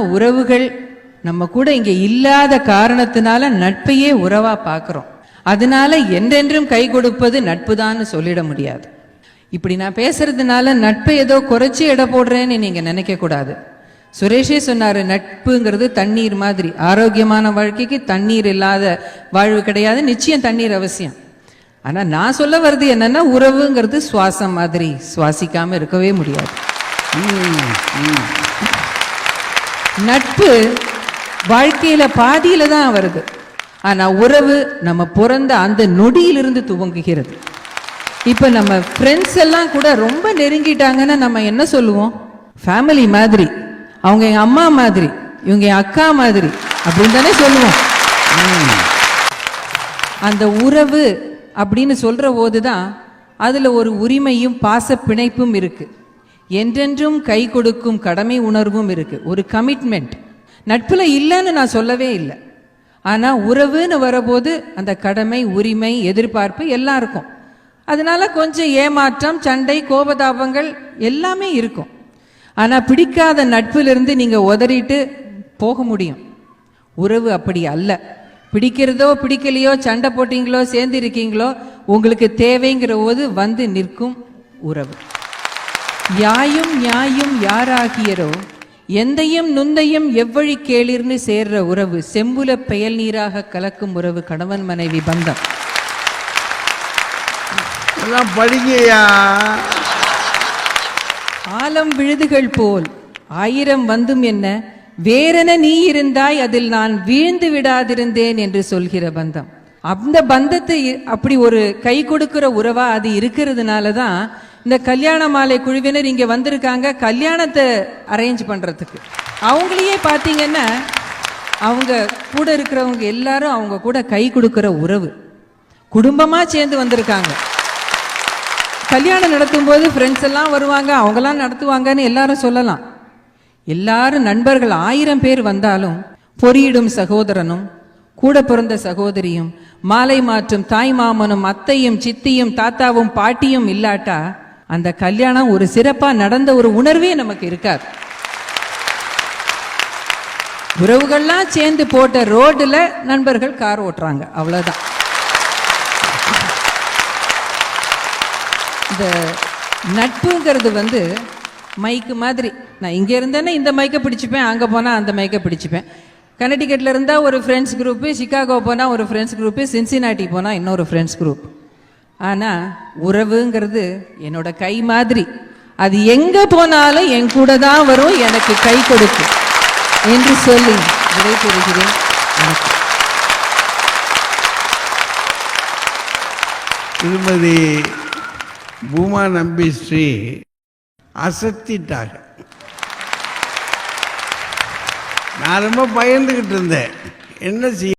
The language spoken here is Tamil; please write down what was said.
உறவுகள் நம்ம கூட இங்க இல்லாத காரணத்தினால நட்பையே உறவா பார்க்கிறோம். அதனால என்றென்றும் கை கொடுப்பது நட்புதான்னு சொல்லிட முடியாது. இப்படி நான் பேசுறதுனால நட்பை ஏதோ குறைச்சி எடை போடுறேன்னு நீங்க நினைக்க கூடாது. சுரேஷே சொன்னாரு, நட்புங்கிறது தண்ணீர் மாதிரி. ஆரோக்கியமான வாழ்க்கைக்கு தண்ணீர் இல்லாத வாழ்வு கிடையாது. நிச்சயம் தண்ணீர் அவசியம். ஆனா நான் சொல்ல வர்றது என்னன்னா, உறவுங்கிறது சுவாசம் மாதிரி. சுவாசிக்காம இருக்கவே முடியாது. நட்பு வாழ்க்கையில பாதியில தான் வருது. ஆனா உறவு நம்ம பிறந்த அந்த நொடியிலிருந்து துவங்குகிறது. இப்ப நம்ம ஃப்ரெண்ட்ஸ் எல்லாம் கூட ரொம்ப நெருங்கிட்டாங்கன்னா நம்ம என்ன சொல்லுவோம்? ஃபேமிலி மாதிரி, அவங்க என் அம்மா மாதிரி, இவங்க என் அக்கா மாதிரி அப்படின்னு தானே சொல்லுவோம். அந்த உறவு அப்படின்னு சொல்ற போதுதான் அதுல ஒரு உரிமையும் பாச பிணைப்பும் இருக்கு. என்றென்றும் கை கொடுக்கும் கடமை உணர்வும் இருக்கு. ஒரு கமிட்மெண்ட் நட்புல இல்லைன்னு நான் சொல்லவே இல்லை. ஆனா உறவுன்னு வரபோது அந்த கடமை, உரிமை, எதிர்பார்ப்பு எல்லாம் இருக்கும். அதனால கொஞ்சம் ஏமாற்றம், சண்டை, கோபதாபங்கள் எல்லாமே இருக்கும். ஆனா பிடிக்காத நட்பிலிருந்து நீங்க உதறிட்டு போக முடியும். உறவு அப்படி அல்ல. பிடிக்கிறதோ பிடிக்கலையோ, சண்டை போட்டீங்களோ சேர்ந்து இருக்கீங்களோ, உங்களுக்கு தேவைங்கிற போது வந்து நிற்கும் உறவு. யாயும் நியாயும் யாராகியரோ எந்தையும் நுந்தையும் எவ்வழி கேளிர்னு சேர்ற உறவு. செம்புல பெயல் நீராக கலக்கும் உறவு கணவன் மனைவி பந்தம். படிங்கயா. ஆலம் விழுதுகள் போல் ஆயிரம் வந்தும் என்ன, வேறென நீ இருந்தாய் அதில் நான் வீழ்ந்து விடாதிருந்தேன் என்று சொல்கிற பந்தம். அந்த பந்தத்தை அப்படி ஒரு கை கொடுக்கிற உறவா அது இருக்கிறதுனால தான் இந்த கல்யாண மாலை குழுவினர் இங்க வந்திருக்காங்க, கல்யாணத்தை அரேஞ்ச் பண்றதுக்கு. அவங்களையே பார்த்தீங்கன்னா அவங்க கூட இருக்கிறவங்க எல்லாரும் அவங்க கூட கை கொடுக்கிற உறவு. குடும்பமா சேர்ந்து வந்திருக்காங்க. கல்யாணம் நடத்தும் போது ஃப்ரெண்ட்ஸ் எல்லாம் வருவாங்க, அவங்கெல்லாம் நடத்துவாங்கன்னு எல்லாரும் சொல்லலாம். எல்லாரும் நண்பர்கள் 1000 பேர் வந்தாலும் பொறியிடும் சகோதரனும் கூட பிறந்த சகோதரியும் மாலை மாற்றும் தாய் மாமனும் அத்தையும் சித்தியும் தாத்தாவும் பாட்டியும் இல்லாட்டா அந்த கல்யாணம் ஒரு சிறப்பா நடந்த ஒரு உணர்வே நமக்கு இருக்காது. உறவுகள்லாம் சேர்ந்து போட்ட ரோடுல நண்பர்கள் கார் ஓட்டுறாங்க, அவ்வளவுதான். இந்த நட்புங்கிறது மைக்கு மாதிரி. நான் இங்க இருந்தேன்னா இந்த மைக்கை பிடிச்சிப்பேன், அங்க போனா அந்த மைக்கை பிடிச்சிப்பேன். கனடிகட்ல இருந்தா ஒரு ஃப்ரெண்ட்ஸ் குரூப், சிகாகோ போனா ஒரு ஃப்ரெண்ட்ஸ் குரூப், சின்சினாட்டி போனா இன்னொரு ஃப்ரெண்ட்ஸ் குரூப். ஆனா உறவுங்கிறது என்னோட கை மாதிரி. அது எங்க போனாலும் என் கூட தான் வரும், எனக்கு கை கொடுக்கும் என்று சொல்லி விடைபெறுகிறேன். திருமதி பூமா நம்பி ஸ்ரீ அசத்திட்டாங்க. நான் ரொம்ப பயந்துகிட்டு இருந்தேன், என்ன செய்ய